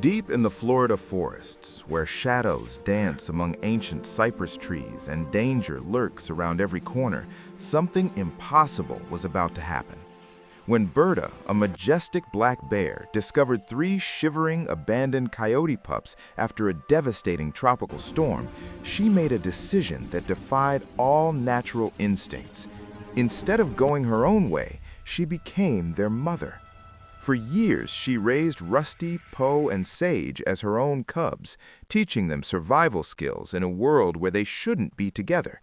Deep in the Florida forests, where shadows dance among ancient cypress trees and danger lurks around every corner, something impossible was about to happen. When Berta, a majestic black bear, discovered three shivering, abandoned coyote pups after a devastating tropical storm, she made a decision that defied all natural instincts. Instead of going her own way, she became their mother. For years, she raised Rusty, Poe, and Sage as her own cubs, teaching them survival skills in a world where they shouldn't be together.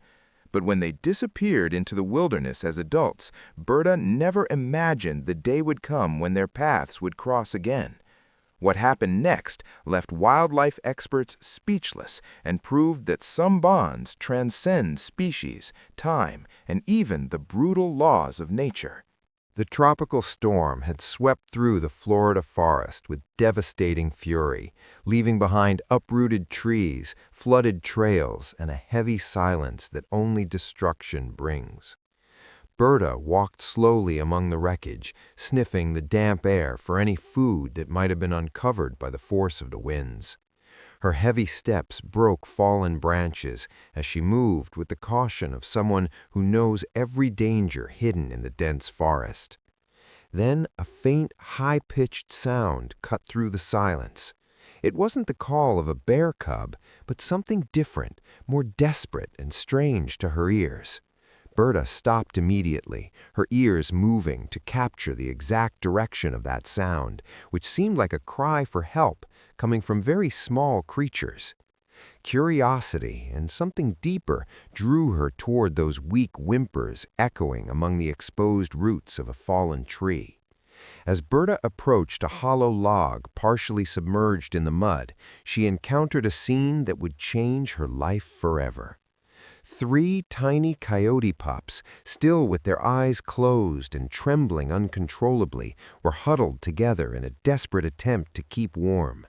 But when they disappeared into the wilderness as adults, Berta never imagined the day would come when their paths would cross again. What happened next left wildlife experts speechless and proved that some bonds transcend species, time, and even the brutal laws of nature. The tropical storm had swept through the Florida forest with devastating fury, leaving behind uprooted trees, flooded trails, and a heavy silence that only destruction brings. Berta walked slowly among the wreckage, sniffing the damp air for any food that might have been uncovered by the force of the winds. Her heavy steps broke fallen branches as she moved with the caution of someone who knows every danger hidden in the dense forest. Then a faint, high-pitched sound cut through the silence. It wasn't the call of a bear cub, but something different, more desperate and strange to her ears. Berta stopped immediately, her ears moving to capture the exact direction of that sound, which seemed like a cry for help coming from very small creatures. Curiosity and something deeper drew her toward those weak whimpers echoing among the exposed roots of a fallen tree. As Berta approached a hollow log partially submerged in the mud, she encountered a scene that would change her life forever. Three tiny coyote pups, still with their eyes closed and trembling uncontrollably, were huddled together in a desperate attempt to keep warm.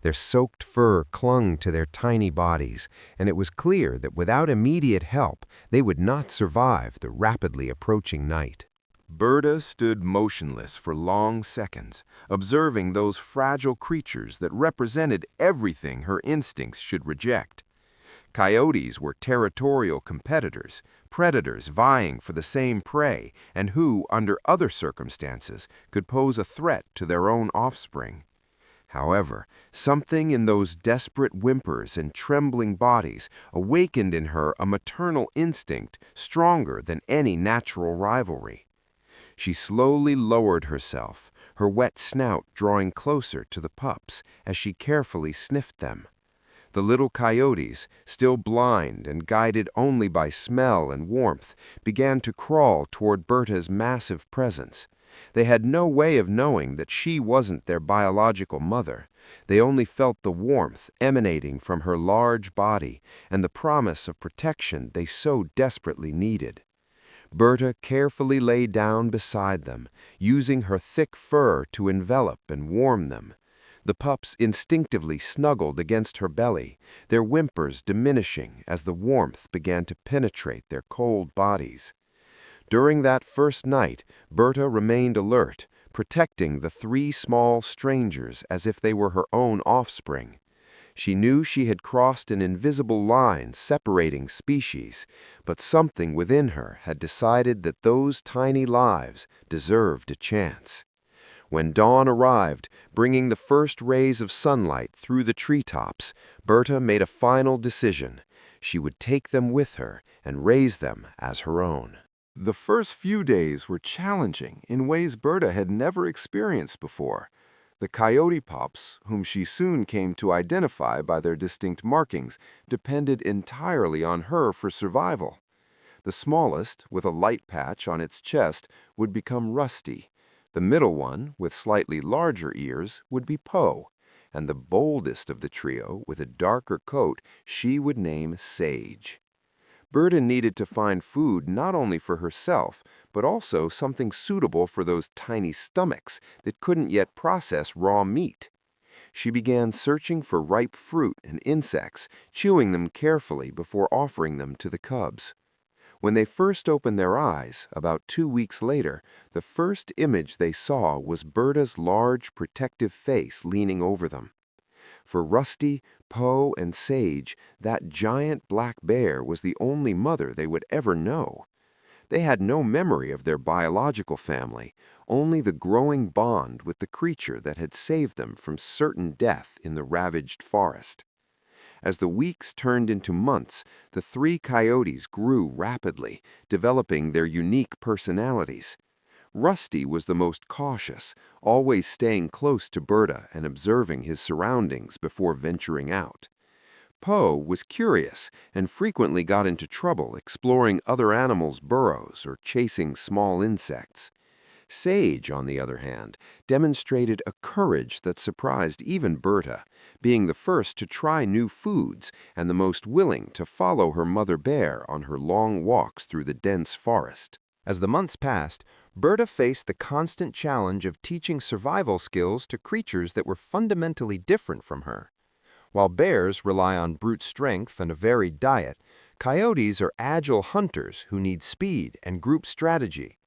Their soaked fur clung to their tiny bodies, and it was clear that without immediate help, they would not survive the rapidly approaching night. Berta stood motionless for long seconds, observing those fragile creatures that represented everything her instincts should reject. Coyotes were territorial competitors, predators vying for the same prey, and who, under other circumstances, could pose a threat to their own offspring. However, something in those desperate whimpers and trembling bodies awakened in her a maternal instinct stronger than any natural rivalry. She slowly lowered herself, her wet snout drawing closer to the pups as she carefully sniffed them. The little coyotes, still blind and guided only by smell and warmth, began to crawl toward Berta's massive presence. They had no way of knowing that she wasn't their biological mother. They only felt the warmth emanating from her large body and the promise of protection they so desperately needed. Berta carefully lay down beside them, using her thick fur to envelop and warm them. The pups instinctively snuggled against her belly, their whimpers diminishing as the warmth began to penetrate their cold bodies. During that first night, Berta remained alert, protecting the three small strangers as if they were her own offspring. She knew she had crossed an invisible line separating species, but something within her had decided that those tiny lives deserved a chance. When dawn arrived, bringing the first rays of sunlight through the treetops, Berta made a final decision. She would take them with her and raise them as her own. The first few days were challenging in ways Berta had never experienced before. The coyote pups, whom she soon came to identify by their distinct markings, depended entirely on her for survival. The smallest, with a light patch on its chest, would become Rusty. The middle one, with slightly larger ears, would be Poe, and the boldest of the trio, with a darker coat, she would name Sage. Berta needed to find food not only for herself, but also something suitable for those tiny stomachs that couldn't yet process raw meat. She began searching for ripe fruit and insects, chewing them carefully before offering them to the cubs. When they first opened their eyes, about 2 weeks later, the first image they saw was Berta's large, protective face leaning over them. For Rusty, Poe, and Sage, that giant black bear was the only mother they would ever know. They had no memory of their biological family, only the growing bond with the creature that had saved them from certain death in the ravaged forest. As the weeks turned into months, the three coyotes grew rapidly, developing their unique personalities. Rusty was the most cautious, always staying close to Berta and observing his surroundings before venturing out. Poe was curious and frequently got into trouble exploring other animals' burrows or chasing small insects. Sage, on the other hand, demonstrated a courage that surprised even Berta, being the first to try new foods and the most willing to follow her mother bear on her long walks through the dense forest. As the months passed, Berta faced the constant challenge of teaching survival skills to creatures that were fundamentally different from her. While bears rely on brute strength and a varied diet, coyotes are agile hunters who need speed and group strategy.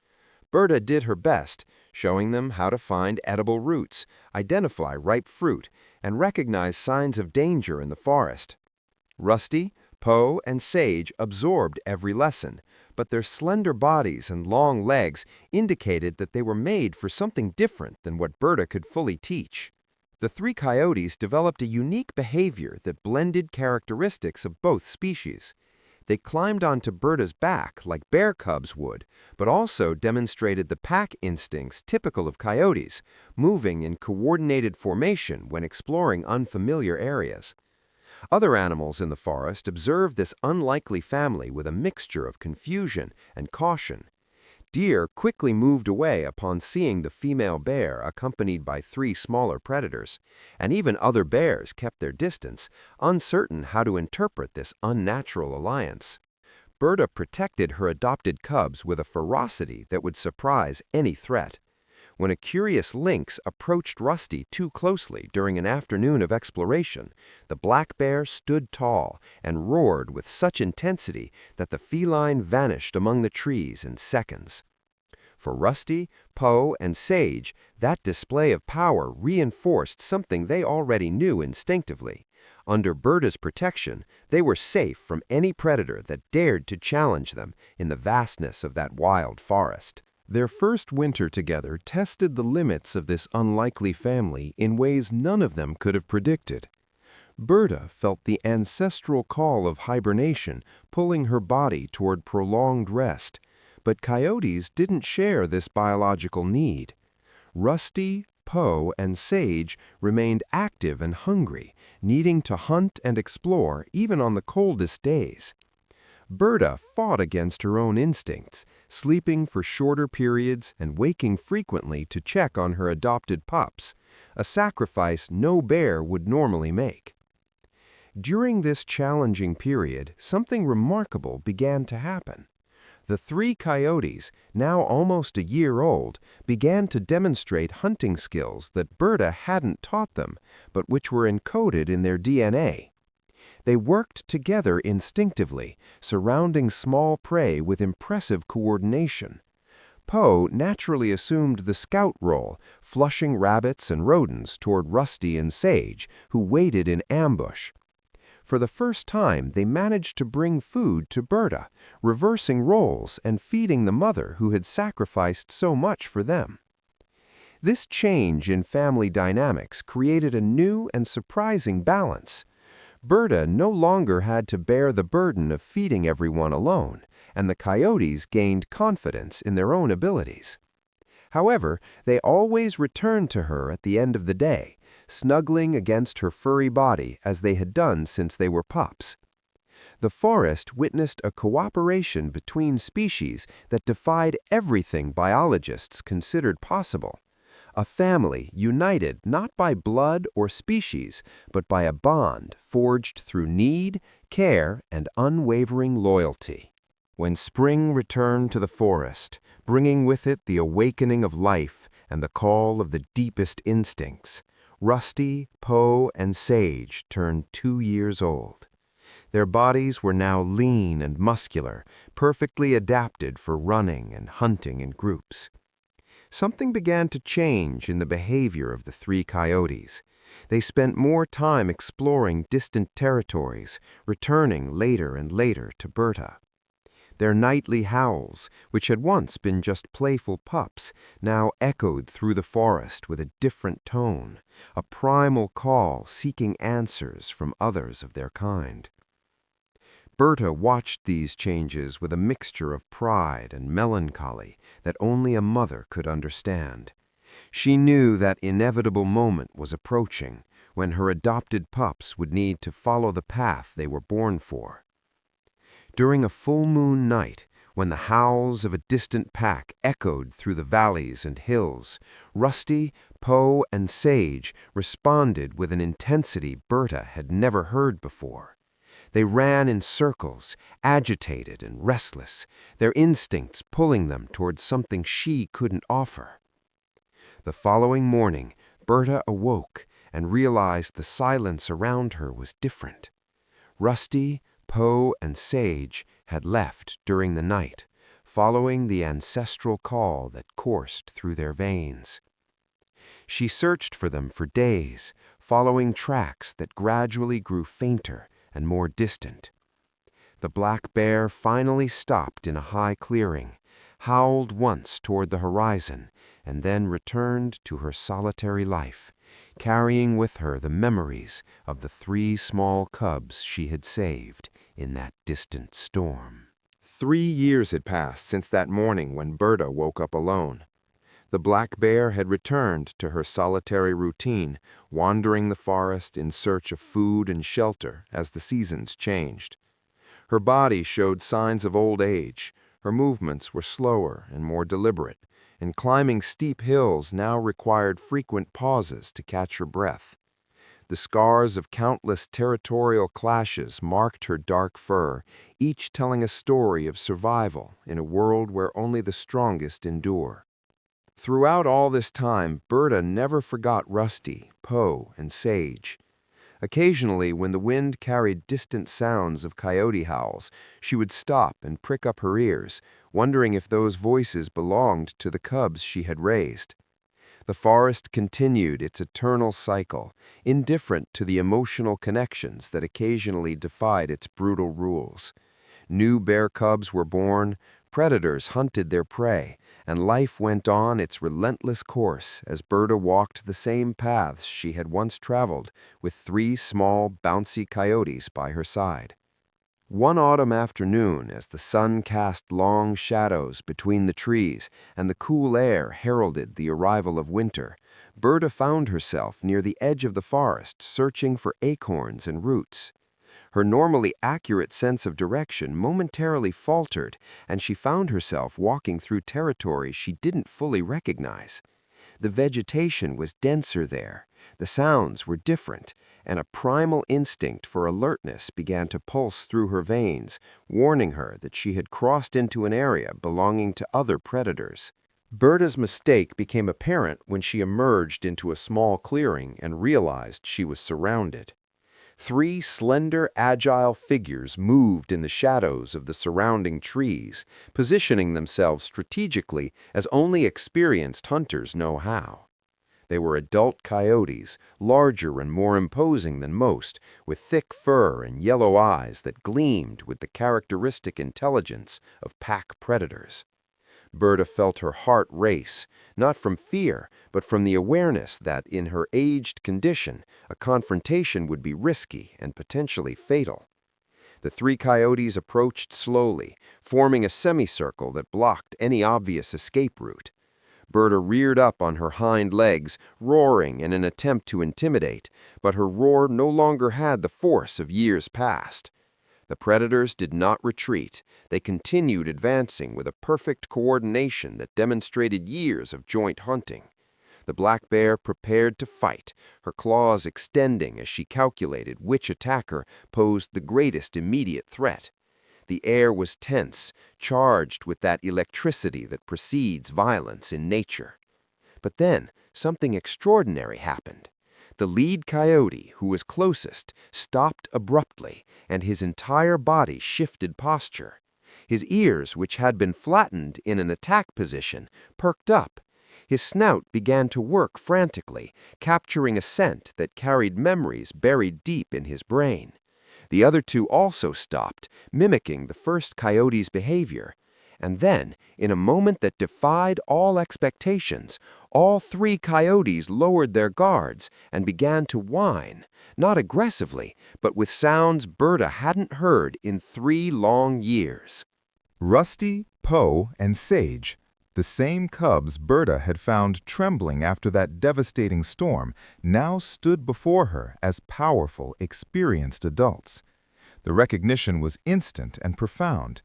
Berta did her best, showing them how to find edible roots, identify ripe fruit, and recognize signs of danger in the forest. Rusty, Poe, and Sage absorbed every lesson, but their slender bodies and long legs indicated that they were made for something different than what Berta could fully teach. The three coyotes developed a unique behavior that blended characteristics of both species. They climbed onto Berta's back like bear cubs would, but also demonstrated the pack instincts typical of coyotes, moving in coordinated formation when exploring unfamiliar areas. Other animals in the forest observed this unlikely family with a mixture of confusion and caution. Deer quickly moved away upon seeing the female bear accompanied by three smaller predators, and even other bears kept their distance, uncertain how to interpret this unnatural alliance. Berta protected her adopted cubs with a ferocity that would surprise any threat. When a curious lynx approached Rusty too closely during an afternoon of exploration, the black bear stood tall and roared with such intensity that the feline vanished among the trees in seconds. For Rusty, Poe, and Sage, that display of power reinforced something they already knew instinctively. Under Berta's protection, they were safe from any predator that dared to challenge them in the vastness of that wild forest. Their first winter together tested the limits of this unlikely family in ways none of them could have predicted. Berta felt the ancestral call of hibernation pulling her body toward prolonged rest, but coyotes didn't share this biological need. Rusty, Poe, and Sage remained active and hungry, needing to hunt and explore even on the coldest days. Berta fought against her own instincts, sleeping for shorter periods and waking frequently to check on her adopted pups, a sacrifice no bear would normally make. During this challenging period, something remarkable began to happen. The three coyotes, now almost a year old, began to demonstrate hunting skills that Berta hadn't taught them, but which were encoded in their DNA. They worked together instinctively, surrounding small prey with impressive coordination. Poe naturally assumed the scout role, flushing rabbits and rodents toward Rusty and Sage, who waited in ambush. For the first time, they managed to bring food to Berta, reversing roles and feeding the mother who had sacrificed so much for them. This change in family dynamics created a new and surprising balance. Berta no longer had to bear the burden of feeding everyone alone, and the coyotes gained confidence in their own abilities. However, they always returned to her at the end of the day, snuggling against her furry body as they had done since they were pups. The forest witnessed a cooperation between species that defied everything biologists considered possible. A family united not by blood or species, but by a bond forged through need, care, and unwavering loyalty. When spring returned to the forest, bringing with it the awakening of life and the call of the deepest instincts, Rusty, Poe, and Sage turned 2 years old. Their bodies were now lean and muscular, perfectly adapted for running and hunting in groups. Something began to change in the behavior of the three coyotes. They spent more time exploring distant territories, returning later and later to Berta. Their nightly howls, which had once been just playful pups, now echoed through the forest with a different tone, a primal call seeking answers from others of their kind. Berta watched these changes with a mixture of pride and melancholy that only a mother could understand. She knew that inevitable moment was approaching when her adopted pups would need to follow the path they were born for. During a full moon night, when the howls of a distant pack echoed through the valleys and hills, Rusty, Poe, and Sage responded with an intensity Berta had never heard before. They ran in circles, agitated and restless, their instincts pulling them towards something she couldn't offer. The following morning, Berta awoke and realized the silence around her was different. Rusty, Poe, and Sage had left during the night, following the ancestral call that coursed through their veins. She searched for them for days, following tracks that gradually grew fainter and more distant. The black bear finally stopped in a high clearing, howled once toward the horizon, and then returned to her solitary life, carrying with her the memories of the 3 small cubs she had saved in that distant storm. 3 years had passed since that morning when Berta woke up alone. The black bear had returned to her solitary routine, wandering the forest in search of food and shelter as the seasons changed. Her body showed signs of old age. Her movements were slower and more deliberate, and climbing steep hills now required frequent pauses to catch her breath. The scars of countless territorial clashes marked her dark fur, each telling a story of survival in a world where only the strongest endure. Throughout all this time, Berta never forgot Rusty, Poe, and Sage. Occasionally, when the wind carried distant sounds of coyote howls, she would stop and prick up her ears, wondering if those voices belonged to the cubs she had raised. The forest continued its eternal cycle, indifferent to the emotional connections that occasionally defied its brutal rules. New bear cubs were born, predators hunted their prey, and life went on its relentless course as Berta walked the same paths she had once traveled with 3 small, bouncy coyotes by her side. One autumn afternoon, as the sun cast long shadows between the trees and the cool air heralded the arrival of winter, Berta found herself near the edge of the forest searching for acorns and roots. Her normally accurate sense of direction momentarily faltered, and she found herself walking through territory she didn't fully recognize. The vegetation was denser there, the sounds were different, and a primal instinct for alertness began to pulse through her veins, warning her that she had crossed into an area belonging to other predators. Berta's mistake became apparent when she emerged into a small clearing and realized she was surrounded. 3 slender, agile figures moved in the shadows of the surrounding trees, positioning themselves strategically as only experienced hunters know how. They were adult coyotes, larger and more imposing than most, with thick fur and yellow eyes that gleamed with the characteristic intelligence of pack predators. Berta felt her heart race, not from fear, but from the awareness that, in her aged condition, a confrontation would be risky and potentially fatal. The 3 coyotes approached slowly, forming a semicircle that blocked any obvious escape route. Berta reared up on her hind legs, roaring in an attempt to intimidate, but her roar no longer had the force of years past. The predators did not retreat. They continued advancing with a perfect coordination that demonstrated years of joint hunting. The black bear prepared to fight, her claws extending as she calculated which attacker posed the greatest immediate threat. The air was tense, charged with that electricity that precedes violence in nature. But then, something extraordinary happened. The lead coyote, who was closest, stopped abruptly, and his entire body shifted posture. His ears, which had been flattened in an attack position, perked up. His snout began to work frantically, capturing a scent that carried memories buried deep in his brain. The other two also stopped, mimicking the first coyote's behavior. And then, in a moment that defied all expectations, all three coyotes lowered their guards and began to whine, not aggressively, but with sounds Berta hadn't heard in 3 long years. Rusty, Po, and Sage, the same cubs Berta had found trembling after that devastating storm, now stood before her as powerful, experienced adults. The recognition was instant and profound.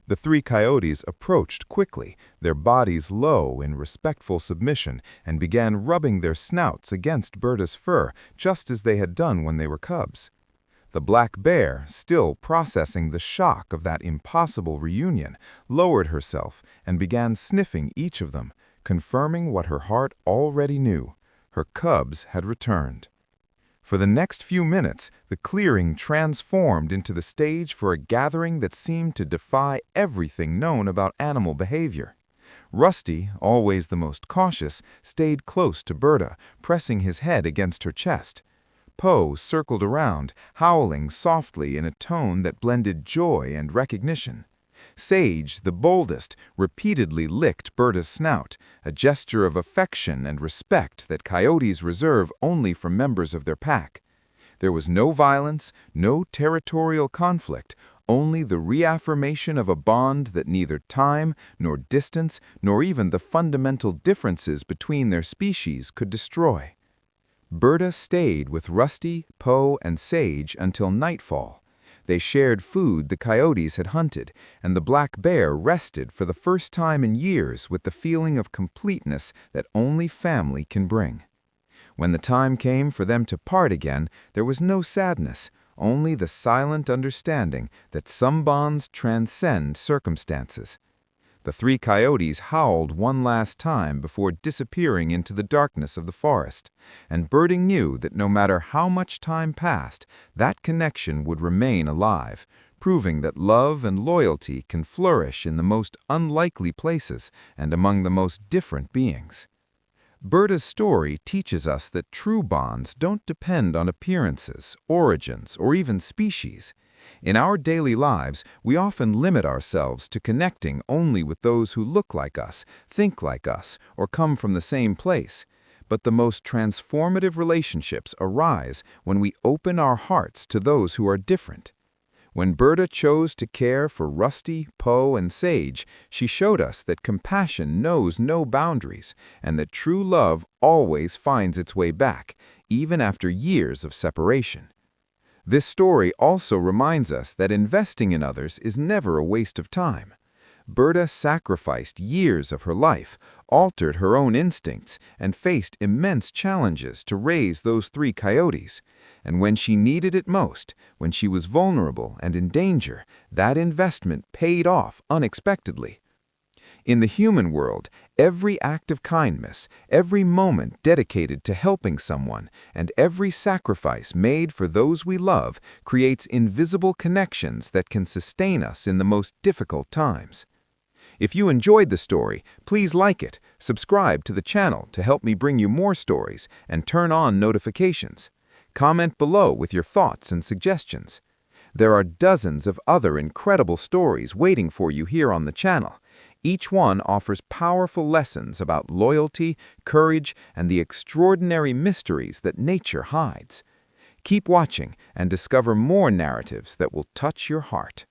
The 3 coyotes approached quickly, their bodies low in respectful submission, and began rubbing their snouts against Berta's fur, just as they had done when they were cubs. The black bear, still processing the shock of that impossible reunion, lowered herself and began sniffing each of them, confirming what her heart already knew: her cubs had returned. For the next few minutes, the clearing transformed into the stage for a gathering that seemed to defy everything known about animal behavior. Rusty, always the most cautious, stayed close to Berta, pressing his head against her chest. Po circled around, howling softly in a tone that blended joy and recognition. Sage, the boldest, repeatedly licked Berta's snout, a gesture of affection and respect that coyotes reserve only for members of their pack. There was no violence, no territorial conflict, only the reaffirmation of a bond that neither time, nor distance, nor even the fundamental differences between their species could destroy. Berta stayed with Rusty, Po, and Sage until nightfall. They shared food the coyotes had hunted, and the black bear rested for the first time in years with the feeling of completeness that only family can bring. When the time came for them to part again, there was no sadness, only the silent understanding that some bonds transcend circumstances. The 3 coyotes howled one last time before disappearing into the darkness of the forest, and Berta knew that no matter how much time passed, that connection would remain alive, proving that love and loyalty can flourish in the most unlikely places and among the most different beings. Berta's story teaches us that true bonds don't depend on appearances, origins, or even species. In our daily lives, we often limit ourselves to connecting only with those who look like us, think like us, or come from the same place. But the most transformative relationships arise when we open our hearts to those who are different. When Berta chose to care for Rusty, Po, and Sage, she showed us that compassion knows no boundaries, and that true love always finds its way back, even after years of separation. This story also reminds us that investing in others is never a waste of time. Berta sacrificed years of her life, altered her own instincts, and faced immense challenges to raise those 3 coyotes. And when she needed it most, when she was vulnerable and in danger, that investment paid off unexpectedly. In the human world, every act of kindness, every moment dedicated to helping someone, and every sacrifice made for those we love creates invisible connections that can sustain us in the most difficult times. If you enjoyed the story, please like it, subscribe to the channel to help me bring you more stories, and turn on notifications. Comment below with your thoughts and suggestions. There are dozens of other incredible stories waiting for you here on the channel. Each one offers powerful lessons about loyalty, courage, and the extraordinary mysteries that nature hides. Keep watching and discover more narratives that will touch your heart.